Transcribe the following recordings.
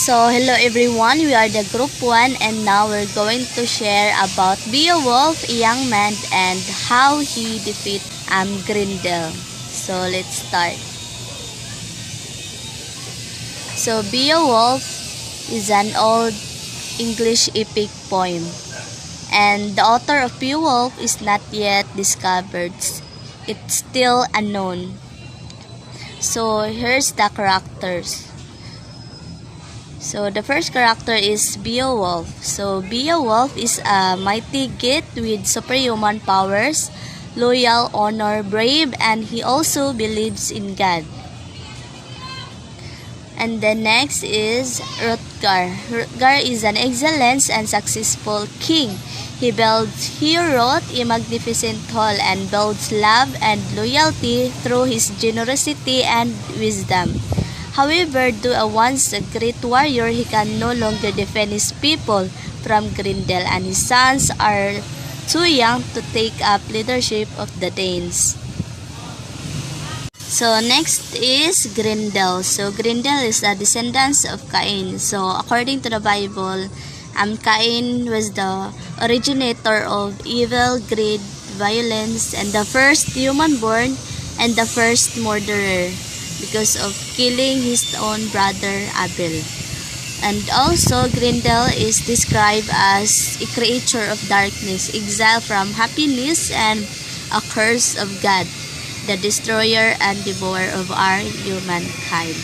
So, hello everyone, we are the group 1 and now we're going to share about Beowulf, a young man, and how he defeat Grendel. So, let's start. So, Beowulf is an old English epic poem, and the author of Beowulf is not yet discovered. It's still unknown. So, here's the characters. So, the first character is Beowulf. So, Beowulf is a mighty Geat with superhuman powers, loyal, honor, brave, and he also believes in God. And the next is Hrothgar. Hrothgar is an excellent and successful king. He wrote a magnificent hall and builds love and loyalty through his generosity and wisdom. However, though once a great warrior, he can no longer defend his people from Grendel, and his sons are too young to take up leadership of the Danes. So next is Grendel. So Grendel is a descendant of Cain. So according to the Bible, Cain was the originator of evil, greed, violence, and the first human born and the first murderer, because of killing his own brother Abel. And also, Grendel is described as a creature of darkness, exiled from happiness, and a curse of God, the destroyer and devourer of our humankind.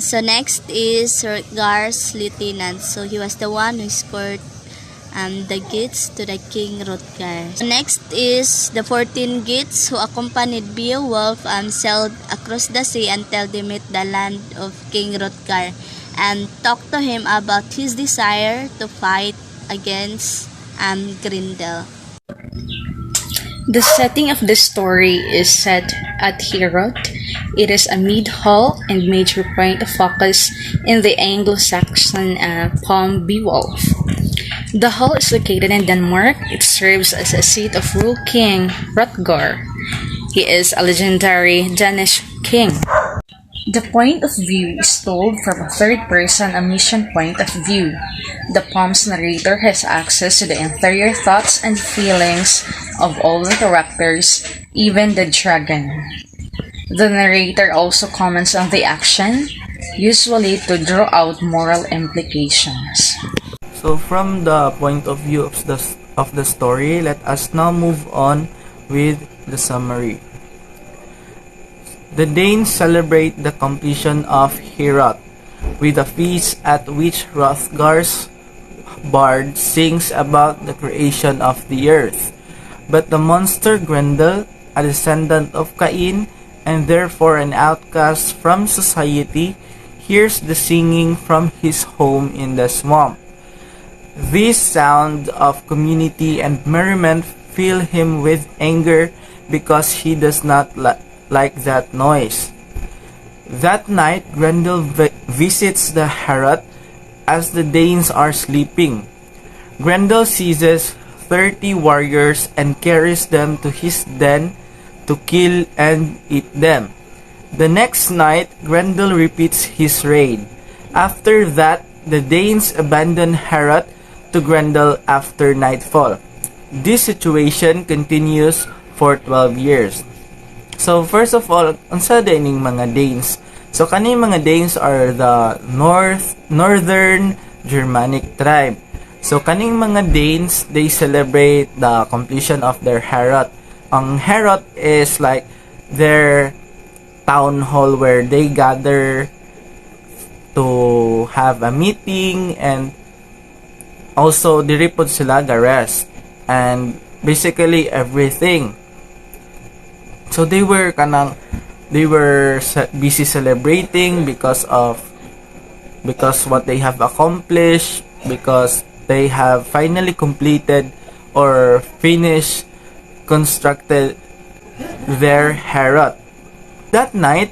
So next is Hrothgar's lieutenant. So he was the one who scored the Geats to the King Hrothgar. Next is the 14 Geats who accompanied Beowulf and sailed across the sea until they met the land of King Hrothgar and talked to him about his desire to fight against Grendel. The setting of the story is set at Heorot. It is a mid-hall and major point of focus in the Anglo-Saxon poem Beowulf. The hall is located in Denmark. It serves as a seat of royal king Hrothgar. He is a legendary Danish king. The point of view is told from a third-person omniscient point of view. The poem's narrator has access to the interior thoughts and feelings of all the characters, even the dragon. The narrator also comments on the action, usually to draw out moral implications. So from the point of view of the story, let us now move on with the summary. The Danes celebrate the completion of Heorot with a feast at which Hrothgar's bard sings about the creation of the earth. But the monster Grendel, a descendant of Cain and therefore an outcast from society, hears the singing from his home in the swamp. This sound of community and merriment fill him with anger because he does not like that noise. That night, Grendel visits the Heorot as the Danes are sleeping. Grendel seizes 30 warriors and carries them to his den to kill and eat them. The next night, Grendel repeats his raid. After that, the Danes abandon Heorot to Grendel after nightfall. This situation continues for 12 years. So first of all, unsa dining mga Danes? So kaning mga Danes are the northern Germanic tribe. So kaning mga Danes, they celebrate the completion of their Heorot. Ang Heorot is like their town hall where they gather to have a meeting, and also diri pod sila ga-rest and basically everything. So they were busy celebrating because what they have accomplished, because they have finally completed or constructed their Heorot. That night,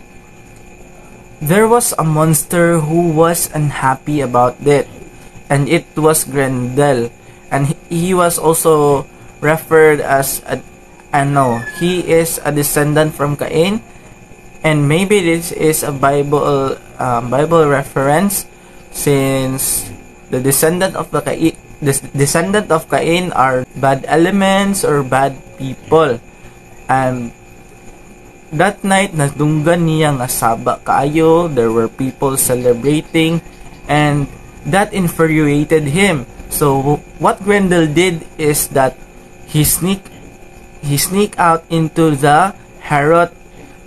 there was a monster who was unhappy about it, and it was Grendel, and he was also referred as he is a descendant from Cain, and maybe this is a Bible reference since the descendant of Cain are bad elements or bad people. And that night, nadunggan niya nga saba kaayo. There were people celebrating, and that infuriated him. So what Grendel did is that he sneaked out into the Harrod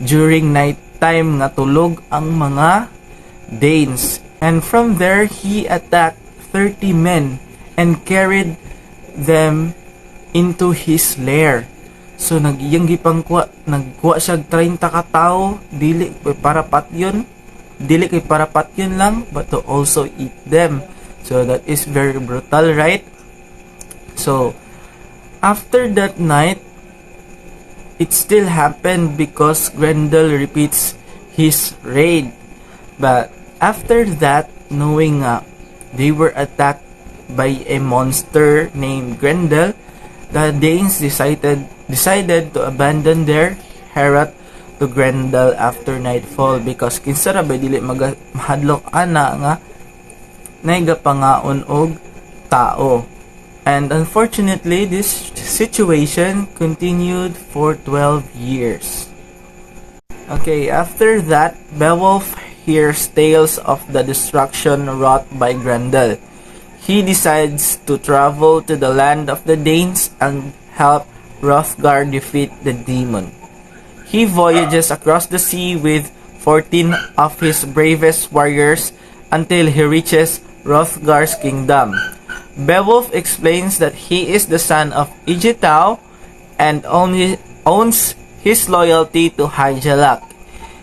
during nighttime nga tulog ang mga Danes. And from there, he attacked 30 men and carried them into his lair. So nagkuha siya 30 ka tao, dili kay para patyon lang, but to also eat them. So that is very brutal, right? So after that night, it still happened because Grendel repeats his raid. But after that, knowing they were attacked by a monster named Grendel, the Danes decided to abandon their Herat to Grendel after nightfall because kinsa ra ba dili mahadlok ana nga naigapangaon og tao. And unfortunately, this situation continued for 12 years. Okay, after that, Beowulf hears tales of the destruction wrought by Grendel. He decides to travel to the land of the Danes and help Hrothgar defeat the demon. He voyages across the sea with 14 of his bravest warriors until he reaches Hrothgar's kingdom. Beowulf explains that he is the son of Ijitau and only owns his loyalty to Hygelak.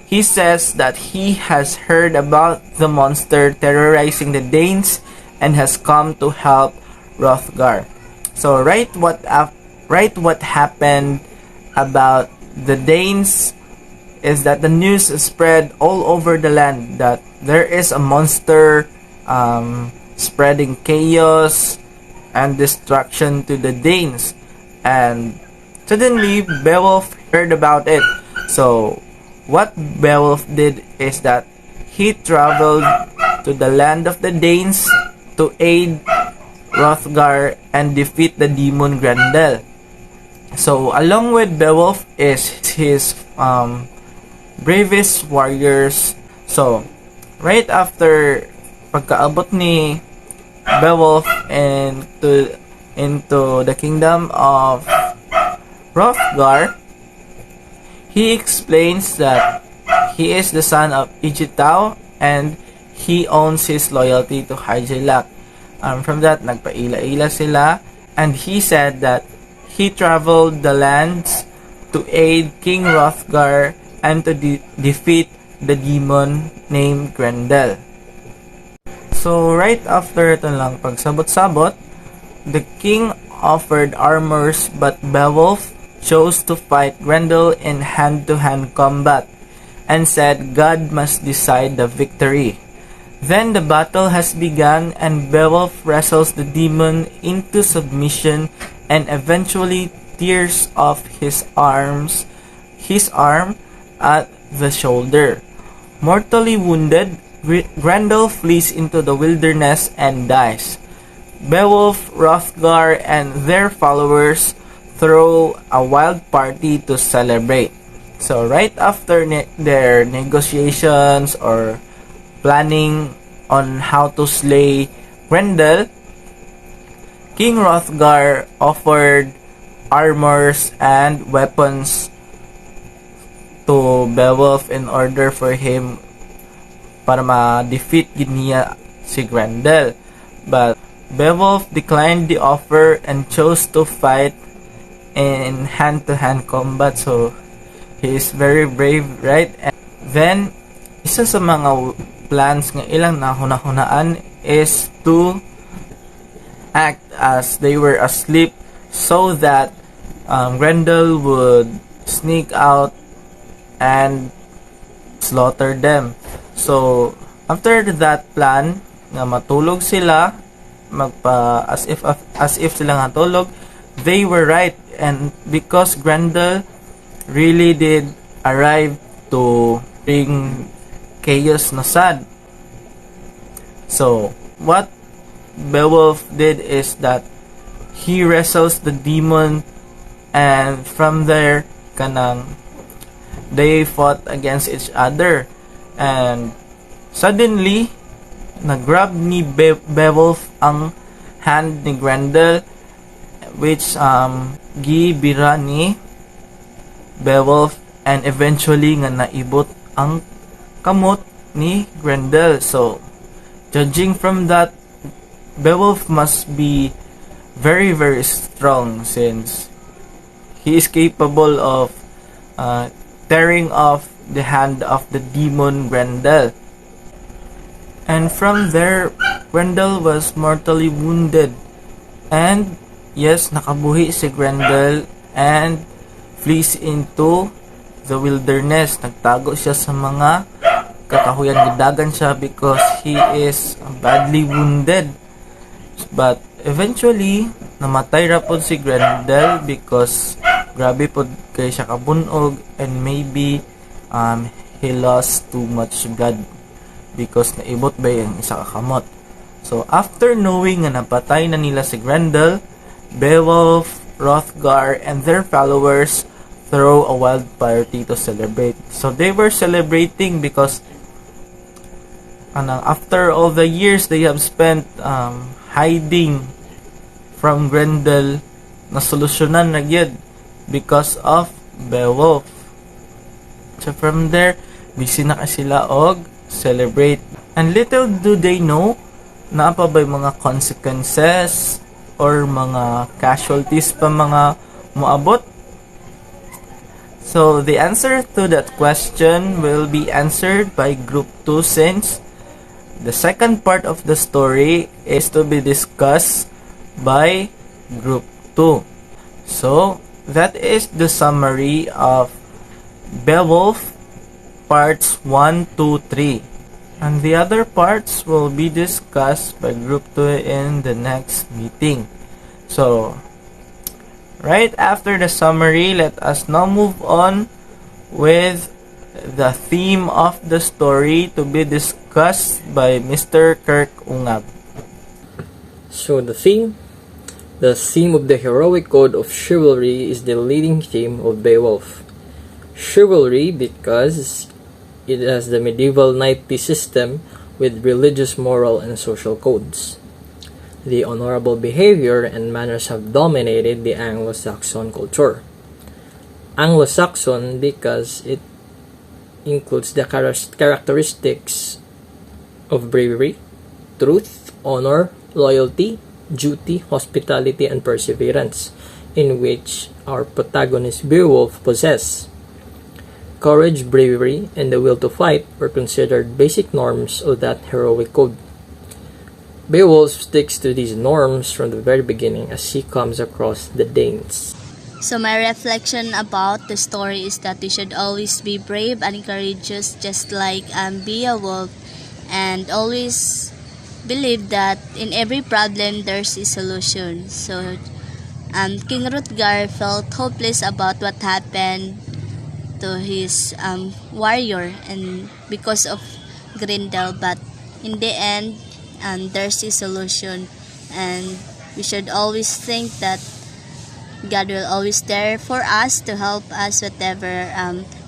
He says that he has heard about the monster terrorizing the Danes and has come to help Hrothgar. So right what happened about the Danes is that the news spread all over the land that there is a monster spreading chaos and destruction to the Danes. And suddenly Beowulf heard about it. So what Beowulf did is that he traveled to the land of the Danes to aid Hrothgar and defeat the demon Grendel. So along with Beowulf is his bravest warriors. So right after pagkaabot ni Beowulf into the kingdom of Hrothgar, he explains that he is the son of Ijitau and he owns his loyalty to Hygelak. From that, nagpaila-ila sila, and he said that he traveled the lands to aid King Hrothgar and to defeat the demon named Grendel. So right after ito lang pagsabot-sabot, the king offered armors, but Beowulf chose to fight Grendel in hand-to-hand combat and said God must decide the victory. Then the battle has begun and Beowulf wrestles the demon into submission and eventually tears off his arm at the shoulder. Mortally wounded, Grendel flees into the wilderness and dies. Beowulf, Hrothgar, and their followers throw a wild party to celebrate. So right after their negotiations or planning on how to slay Grendel, King Hrothgar offered armors and weapons to Beowulf in order for him para ma-defeat niya si Grendel. But Beowulf declined the offer and chose to fight in hand-to-hand combat. So he is very brave, right? And then isa sa mga plans nga ilang nahuna-hunaan is to act as they were asleep so that Grendel would sneak out and slaughter them. So after that plan nga matulog sila, as if sila nga tulog, they were right, and because Grendel really did arrive to bring chaos na sad. So, what Beowulf did is that he wrestles the demon, and from there, kanang they fought against each other. And suddenly, nag-grab ni Beowulf ang hand ni Grendel, which gibira ni Beowulf, and eventually nga naibot ang kamot ni Grendel. So, judging from that, Beowulf must be very very strong, since he is capable of tearing off the hand of the demon Grendel. And from there, Grendel was mortally wounded. And yes, nakabuhi si Grendel and flees into the wilderness. Nagtago siya sa mga kakahuyan, gidagan siya because he is badly wounded. But eventually, namatay ra pod si Grendel because grabe pod kay siya kabunog, and maybe he lost too much blood because naibot ba yung isa kakamot. So after knowing na napatay na nila si Grendel, Beowulf, Hrothgar, and their followers throw a wild party to celebrate. So they were celebrating because after all the years they have spent hiding from Grendel, nasolusyonan na gyud because of Beowulf. So from there, busy na sila og celebrate. And little do they know na pa ba mga consequences or mga casualties pa mga moabot. So the answer to that question will be answered by group 2, since the second part of the story is to be discussed by group 2. So that is the summary of Beowulf parts 1, 2, 3. And the other parts will be discussed by group 2 in the next meeting. So, right after the summary, let us now move on with the theme of the story to be discussed by Mr. Kirk Ungab. So the theme of the heroic code of chivalry is the leading theme of Beowulf. Chivalry because it has the medieval knightly system with religious, moral, and social codes. The honorable behavior and manners have dominated the Anglo-Saxon culture. Anglo-Saxon because it includes the characteristics of bravery, truth, honor, loyalty, duty, hospitality, and perseverance, in which our protagonist Beowulf possesses. Courage, bravery, and the will to fight were considered basic norms of that heroic code. Beowulf sticks to these norms from the very beginning as he comes across the Danes. So my reflection about the story is that we should always be brave and courageous, just like Beowulf, and always believe that in every problem there's a solution. So King Hrothgar felt hopeless about what happened to his warrior and because of Grendel, but in the end there's a solution, and we should always think that God will always there for us to help us whatever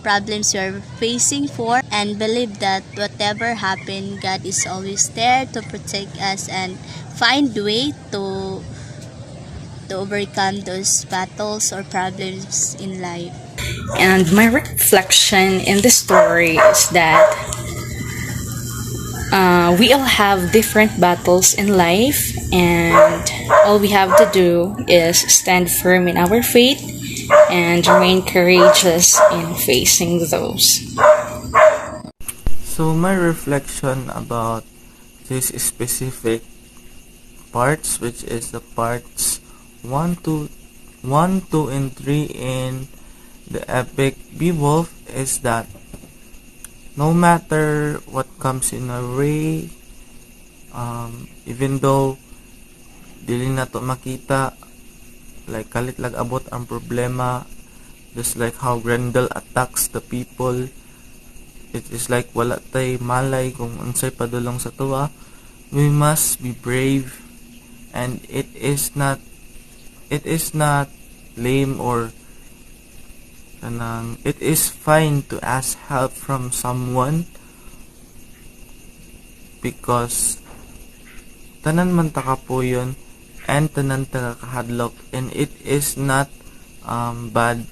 problems we're facing for, and believe that whatever happen, God is always there to protect us and find way to overcome those battles or problems in life. And my reflection in the story is that we all have different battles in life, and all we have to do is stand firm in our faith and remain courageous in facing those. So my reflection about this specific parts, which is the parts 1, 2, and 3 in the epic Beowulf, is that no matter what comes in our way, even though dili na to makita, like kalit lag abot ang problema, just like how Grendel attacks the people, it is like wala tay malay kung unsay padulong sa tuwa, We must be brave, and it is not lame or it is fine to ask help from someone, because tanan man taka po yun, and tanan taga kahadlok, and it is not bad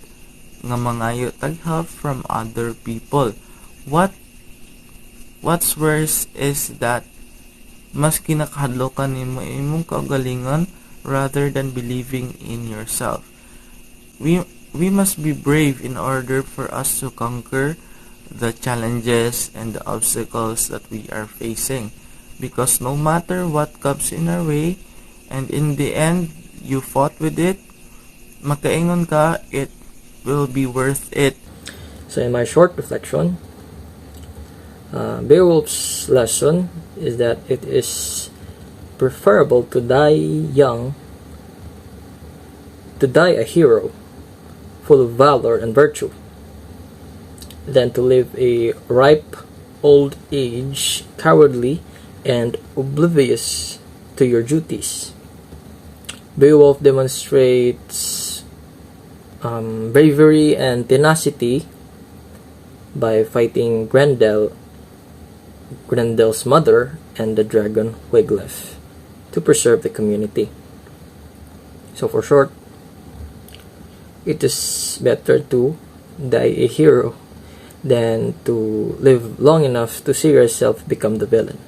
nga mangayo tag help from other people. What's worse is that mas kinakahadlokan nimo imong kaugalingon rather than believing in yourself. We must be brave in order for us to conquer the challenges and the obstacles that we are facing, because no matter what comes in our way, and in the end you fought with it, makaingon ka, it will be worth it. So in my short reflection, Beowulf's lesson is that it is preferable to die young, to die a hero full of valor and virtue, than to live a ripe old age cowardly and oblivious to your duties. Beowulf demonstrates bravery and tenacity by fighting Grendel's mother and the dragon Wiglaf to preserve the community. So for short, it is better to die a hero than to live long enough to see yourself become the villain.